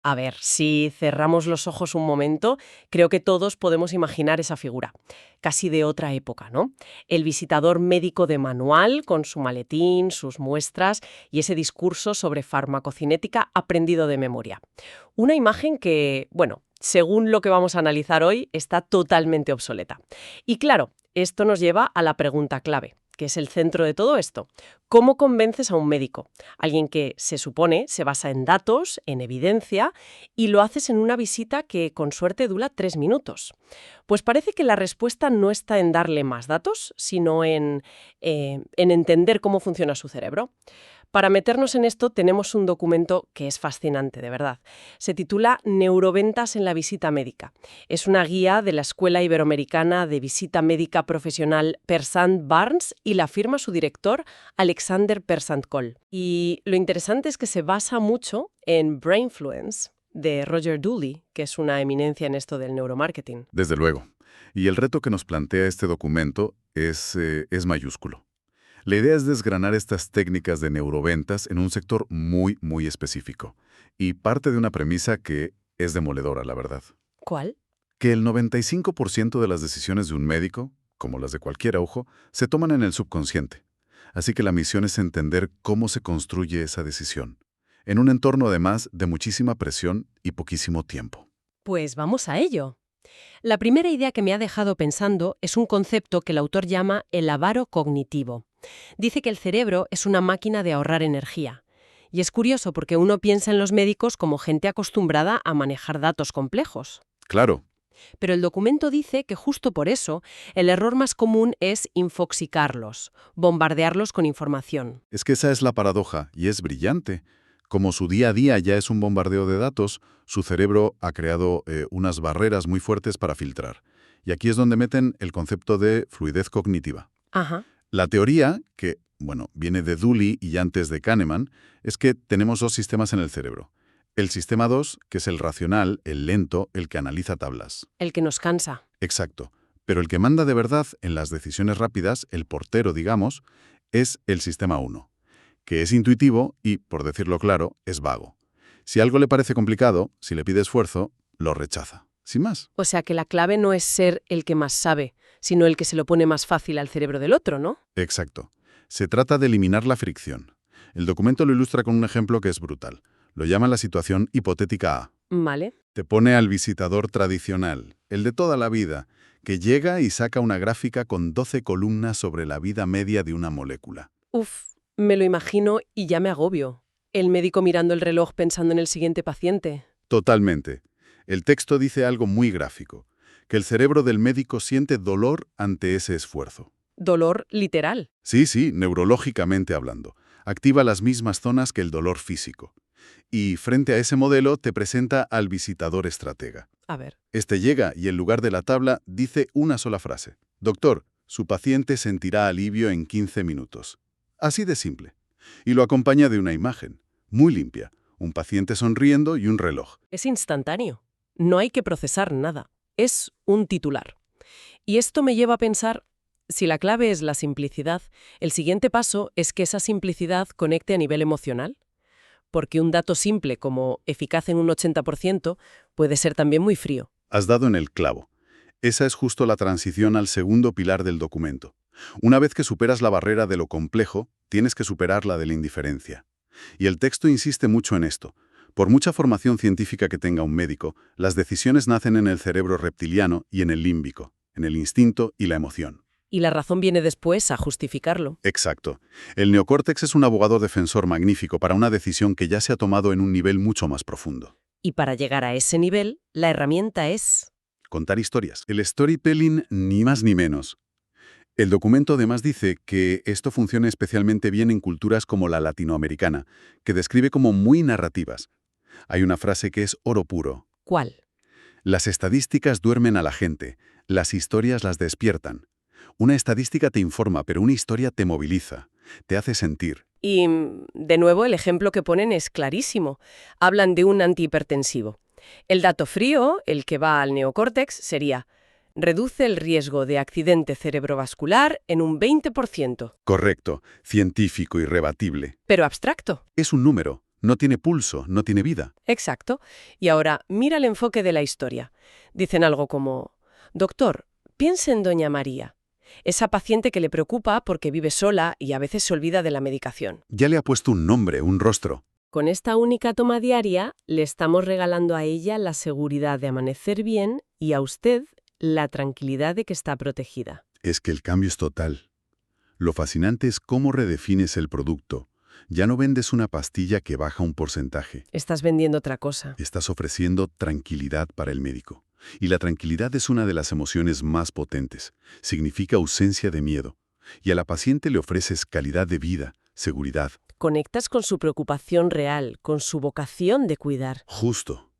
A ver, si cerramos los ojos un momento, creo que todos podemos imaginar esa figura, casi de otra época, ¿no? El visitador médico de manual, con su maletín, sus muestras y ese discurso sobre farmacocinética aprendido de memoria. Una imagen que, bueno, según lo que vamos a analizar hoy, está totalmente obsoleta. Y claro, esto nos lleva a la pregunta clave, que es el centro de todo esto. ¿Cómo convences a un médico? Alguien que se supone se basa en datos, en evidencia, y lo haces en una visita que con suerte dura 3 minutos. Pues parece que la respuesta no está en darle más datos, sino en entender cómo funciona su cerebro. Para meternos en esto tenemos un documento que es fascinante, de verdad. Se titula Neuroventas en la visita médica. Es una guía de la Escuela Iberoamericana de Visita Médica Profesional Persant Barnes y la firma su director Alexander Persant-Coll. Y lo interesante es que se basa mucho en Brainfluence de Roger Dooley, que es una eminencia en esto del neuromarketing. Desde luego. Y el reto que nos plantea este documento es mayúsculo. La idea es desgranar estas técnicas de neuroventas en un sector muy específico. Y parte de una premisa que es demoledora, la verdad. ¿Cuál? Que el 95% de las decisiones de un médico, como las de cualquier ojo, se toman en el subconsciente. Así que la misión es entender cómo se construye esa decisión, en un entorno además de muchísima presión y poquísimo tiempo. Pues vamos a ello. La primera idea que me ha dejado pensando es un concepto que el autor llama el avaro cognitivo. Dice que el cerebro es una máquina de ahorrar energía. Y es curioso porque uno piensa en los médicos como gente acostumbrada a manejar datos complejos. Claro, Pero el documento dice que justo por eso el error más común es infoxicarlos, bombardearlos con información. es que esa es la paradoja, y es brillante. Como su día a día ya es un bombardeo de datos, su cerebro ha creado unas barreras muy fuertes para filtrar. Y aquí es donde meten el concepto de fluidez cognitiva. Ajá. La teoría, que, viene de Dooley y antes de Kahneman, es que tenemos dos sistemas en el cerebro. El sistema 2, que es el racional, el lento, el que analiza tablas. El que nos cansa. Exacto. Pero el que manda de verdad en las decisiones rápidas, el portero, digamos, es el sistema 1, que es intuitivo y, por decirlo claro, es vago. Si algo le parece complicado, si le pide esfuerzo, lo rechaza. Sin más. O sea que la clave no es ser el que más sabe, sino el que se lo pone más fácil al cerebro del otro, ¿no? Exacto. Se trata de eliminar la fricción. El documento lo ilustra con un ejemplo que es brutal. Lo llama la situación hipotética A. Vale. Te pone al visitador tradicional, el de toda la vida, que llega y saca una gráfica con 12 columnas sobre la vida media de una molécula. Uf, me lo imagino y ya me agobio. El médico mirando el reloj pensando en el siguiente paciente. Totalmente. El texto dice algo muy gráfico, que el cerebro del médico siente dolor ante ese esfuerzo. Dolor literal. Sí, neurológicamente hablando. Activa las mismas zonas que el dolor físico. Y frente a ese modelo te presenta al visitador estratega. A ver. Este llega y en lugar de la tabla dice una sola frase. Doctor, su paciente sentirá alivio en 15 minutos. Así de simple. Y lo acompaña de una imagen, muy limpia. Un paciente sonriendo y un reloj. Es instantáneo. No hay que procesar nada. Es un titular. Y esto me lleva a pensar, si la clave es la simplicidad, el siguiente paso es que esa simplicidad conecte a nivel emocional. Porque un dato simple como eficaz en un 80% puede ser también muy frío. Has dado en el clavo. Esa es justo la transición al segundo pilar del documento. Una vez que superas la barrera de lo complejo, tienes que superar la de la indiferencia. Y el texto insiste mucho en esto. Por mucha formación científica que tenga un médico, las decisiones nacen en el cerebro reptiliano y en el límbico, en el instinto y la emoción. Y la razón viene después a justificarlo. Exacto. El neocórtex es un abogado defensor magnífico para una decisión que ya se ha tomado en un nivel mucho más profundo. Y para llegar a ese nivel, la herramienta es... Contar historias. El storytelling, ni más ni menos. El documento además dice que esto funciona especialmente bien en culturas como la latinoamericana, que describe como muy narrativas. Hay una frase que es oro puro. ¿Cuál? Las estadísticas duermen a la gente, las historias las despiertan. Una estadística te informa, pero una historia te moviliza, te hace sentir. Y, de nuevo, el ejemplo que ponen es clarísimo. Hablan de un antihipertensivo. El dato frío, el que va al neocórtex, sería: reduce el riesgo de accidente cerebrovascular en un 20%. Correcto, científico y rebatible. Pero abstracto. Es un número, No tiene pulso, no tiene vida. Exacto. Y ahora, mira el enfoque de la historia. Dicen algo como, doctor, piense en doña María, esa paciente que le preocupa porque vive sola y a veces se olvida de la medicación. Ya le ha puesto un nombre, un rostro. Con esta única toma diaria, le estamos regalando a ella la seguridad de amanecer bien y a usted la tranquilidad de que está protegida. Es que el cambio es total. Lo fascinante es cómo redefines el producto. Ya no vendes una pastilla que baja un porcentaje. Estás vendiendo otra cosa. Estás ofreciendo tranquilidad para el médico. Y la tranquilidad es una de las emociones más potentes. Significa ausencia de miedo. Y a la paciente le ofreces calidad de vida, seguridad. Conectas con su preocupación real, con su vocación de cuidar. Justo.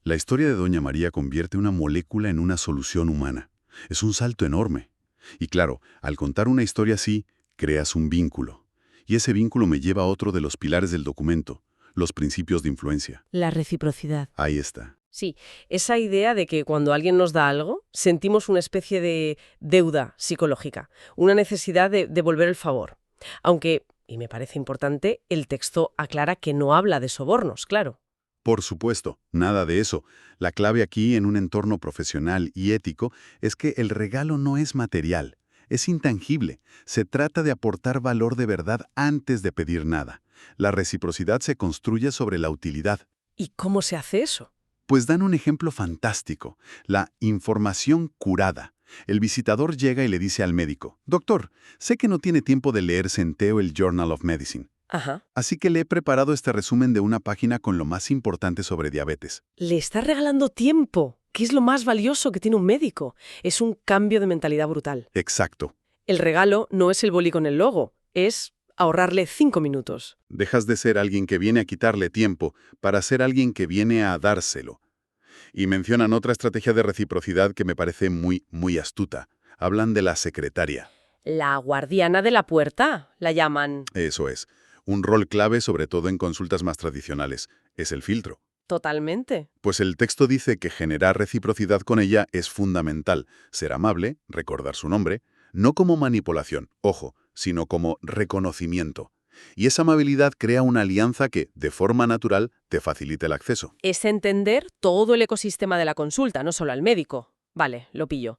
La historia de Doña María convierte una molécula en una solución humana. Es un salto enorme. Y claro, al contar una historia así, creas un vínculo. Y ese vínculo me lleva a otro de los pilares del documento, los principios de influencia. La reciprocidad. Ahí está. Sí, esa idea de que cuando alguien nos da algo, sentimos una especie de deuda psicológica, una necesidad de devolver el favor. Aunque, y me parece importante, el texto aclara que no habla de sobornos, claro. Por supuesto, nada de eso. La clave aquí, en un entorno profesional y ético, es que el regalo no es material, es intangible. Se trata de aportar valor de verdad antes de pedir nada. La reciprocidad se construye sobre la utilidad. ¿Y cómo se hace eso? Pues dan un ejemplo fantástico, la información curada. El visitador llega y le dice al médico, «Doctor, sé que no tiene tiempo de leer Centeo el Journal of Medicine. Ajá. Así que le he preparado este resumen de una página con lo más importante sobre diabetes». Le está regalando tiempo, que es lo más valioso que tiene un médico. Es un cambio de mentalidad brutal. Exacto. El regalo no es el boli con el logo, es ahorrarle 5 minutos. Dejas de ser alguien que viene a quitarle tiempo para ser alguien que viene a dárselo. Y mencionan otra estrategia de reciprocidad que me parece muy astuta. Hablan de la secretaria. La guardiana de la puerta, la llaman. Eso es. Un rol clave, sobre todo en consultas más tradicionales, es el filtro. Totalmente. Pues el texto dice que generar reciprocidad con ella es fundamental. Ser amable, recordar su nombre, no como manipulación, ojo, sino como reconocimiento. Y esa amabilidad crea una alianza que, de forma natural, te facilita el acceso. Es entender todo el ecosistema de la consulta, no solo al médico. Vale, lo pillo.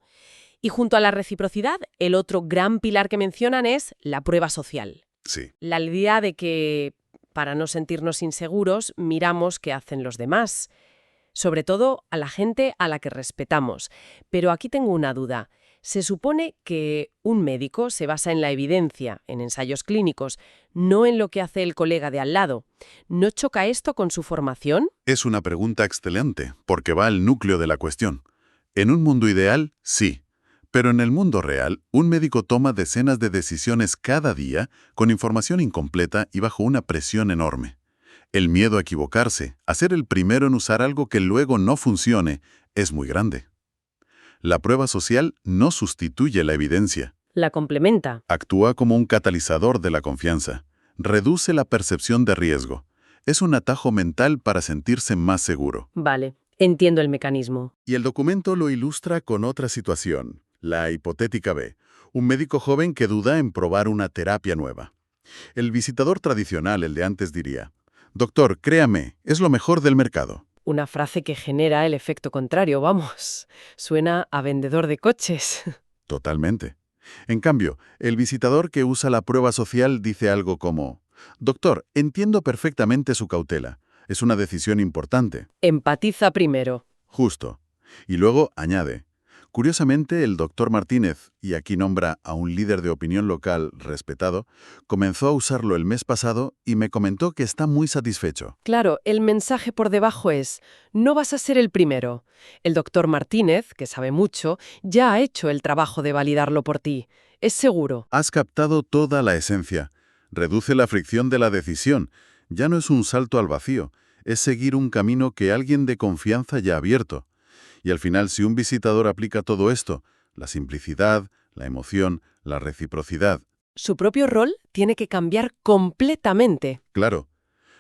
Y junto a la reciprocidad, el otro gran pilar que mencionan es la prueba social. Sí. La idea de que, para no sentirnos inseguros, miramos qué hacen los demás. Sobre todo a la gente a la que respetamos. Pero aquí tengo una duda. Se supone que un médico se basa en la evidencia, en ensayos clínicos, no en lo que hace el colega de al lado. ¿No choca esto con su formación? Es una pregunta excelente, porque va al núcleo de la cuestión. En un mundo ideal, sí. Pero en el mundo real, un médico toma decenas de decisiones cada día con información incompleta y bajo una presión enorme. El miedo a equivocarse, a ser el primero en usar algo que luego no funcione, es muy grande. La prueba social no sustituye la evidencia. La complementa. Actúa como un catalizador de la confianza. Reduce la percepción de riesgo. Es un atajo mental para sentirse más seguro. Vale, entiendo el mecanismo. Y el documento lo ilustra con otra situación, la hipotética B. Un médico joven que duda en probar una terapia nueva. El visitador tradicional, el de antes, diría, «Doctor, créame, es lo mejor del mercado». Una frase que genera el efecto contrario, vamos. Suena a vendedor de coches. Totalmente. En cambio, el visitador que usa la prueba social dice algo como, «Doctor, entiendo perfectamente su cautela. Es una decisión importante». Empatiza primero. Justo. Y luego añade, «Curiosamente, el doctor Martínez, y aquí nombra a un líder de opinión local respetado, comenzó a usarlo el mes pasado y me comentó que está muy satisfecho». Claro, el mensaje por debajo es, no vas a ser el primero. El doctor Martínez, que sabe mucho, ya ha hecho el trabajo de validarlo por ti. Es seguro. Has captado toda la esencia. Reduce la fricción de la decisión. Ya no es un salto al vacío. Es seguir un camino que alguien de confianza ya ha abierto. Y al final, si un visitador aplica todo esto, la simplicidad, la emoción, la reciprocidad, Su propio rol tiene que cambiar completamente. claro,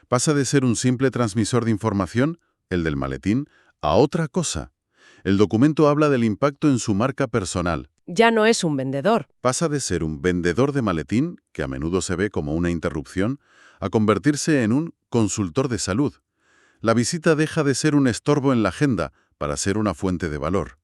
pasa de ser un simple transmisor de información, el del maletín, a otra cosa. El documento habla del impacto en su marca personal. Ya no es un vendedor. Pasa de ser un vendedor de maletín, que a menudo se ve como una interrupción, a convertirse en un consultor de salud. La visita deja de ser un estorbo en la agenda para ser una fuente de valor.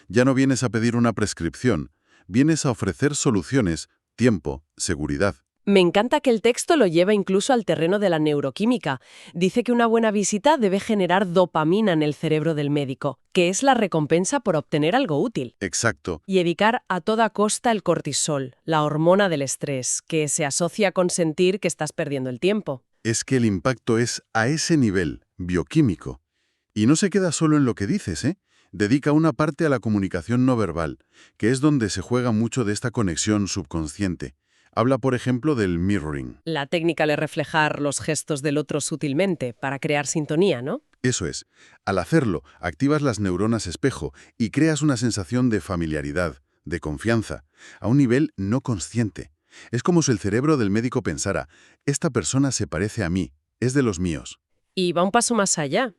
Ya no vienes a pedir una prescripción, vienes a ofrecer soluciones, tiempo, seguridad. Me encanta que el texto lo lleva incluso al terreno de la neuroquímica. Dice que una buena visita debe generar dopamina en el cerebro del médico, que es la recompensa por obtener algo útil. Exacto. Y evitar a toda costa el cortisol, la hormona del estrés, que se asocia con sentir que estás perdiendo el tiempo. Es que el impacto es a ese nivel, bioquímico. Y no se queda solo en lo que dices, ¿eh? Dedica una parte a la comunicación no verbal, que es donde se juega mucho de esta conexión subconsciente. Habla, por ejemplo, del mirroring. La técnica de reflejar los gestos del otro sutilmente para crear sintonía, ¿no? Eso es. Al hacerlo, activas las neuronas espejo y creas una sensación de familiaridad, de confianza, a un nivel no consciente. Es como si el cerebro del médico pensara, esta persona se parece a mí, es de los míos. Y va un paso más allá,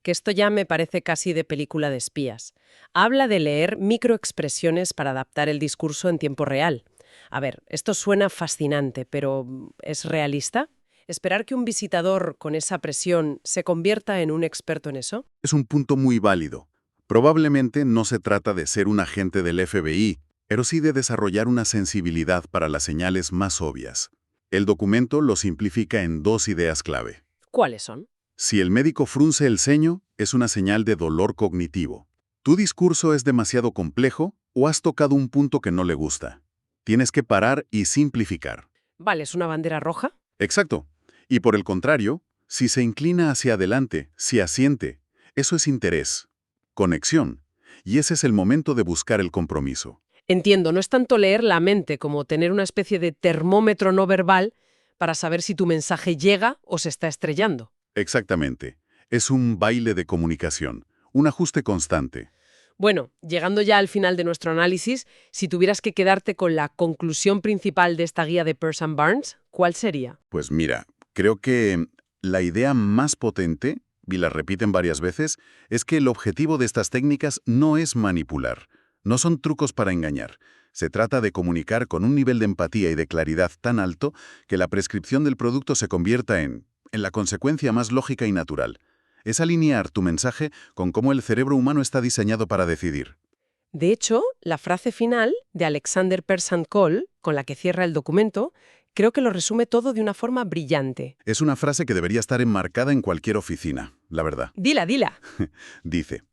que esto ya me parece casi de película de espías. Habla de leer microexpresiones para adaptar el discurso en tiempo real. A ver, esto suena fascinante, pero ¿es realista? ¿Esperar que un visitador con esa presión se convierta en un experto en eso? Es un punto muy válido. Probablemente no se trata de ser un agente del FBI, pero sí de desarrollar una sensibilidad para las señales más obvias. El documento lo simplifica en dos ideas clave. ¿Cuáles son? Si el médico frunce el ceño, es una señal de dolor cognitivo. Tu discurso es demasiado complejo o has tocado un punto que no le gusta. Tienes que parar y simplificar. Vale, ¿es una bandera roja? Exacto. Y por el contrario, si se inclina hacia adelante, si asiente, eso es interés, conexión. Y ese es el momento de buscar el compromiso. Entiendo, no es tanto leer la mente como tener una especie de termómetro no verbal para saber si tu mensaje llega o se está estrellando. Exactamente. Es un baile de comunicación, un ajuste constante. Bueno, llegando ya al final de nuestro análisis, si tuvieras que quedarte con la conclusión principal de esta guía de Pearce and Barnes, ¿cuál sería? Pues mira, creo que la idea más potente, y la repiten varias veces, es que el objetivo de estas técnicas no es manipular, no son trucos para engañar. Se trata de comunicar con un nivel de empatía y de claridad tan alto que la prescripción del producto se convierta en la consecuencia más lógica y natural. Es alinear tu mensaje con cómo el cerebro humano está diseñado para decidir. De hecho, la frase final de Alexander Persan Cole, con la que cierra el documento, creo que lo resume todo de una forma brillante. Es una frase que debería estar enmarcada en cualquier oficina, la verdad. Dila, dila. Dice,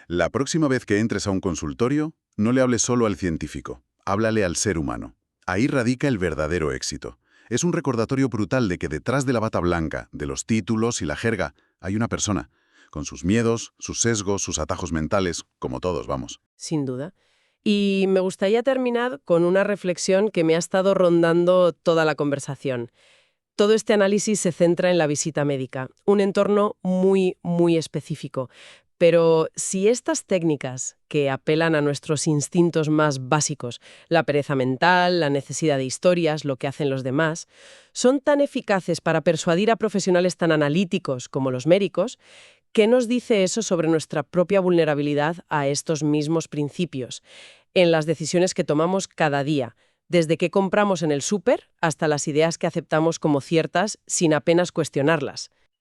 la próxima vez que entres a un consultorio, no le hables solo al científico, háblale al ser humano. Ahí radica el verdadero éxito. Es un recordatorio brutal de que detrás de la bata blanca, de los títulos y la jerga, hay una persona, con sus miedos, sus sesgos, sus atajos mentales, como todos, vamos. Sin duda. Y me gustaría terminar con una reflexión que me ha estado rondando toda la conversación. Todo este análisis se centra en la visita médica, un entorno muy, muy específico. Pero si estas técnicas que apelan a nuestros instintos más básicos, la pereza mental, la necesidad de historias, lo que hacen los demás, son tan eficaces para persuadir a profesionales tan analíticos como los médicos, ¿qué nos dice eso sobre nuestra propia vulnerabilidad a estos mismos principios en las decisiones que tomamos cada día? Desde qué compramos en el súper hasta las ideas que aceptamos como ciertas sin apenas cuestionarlas.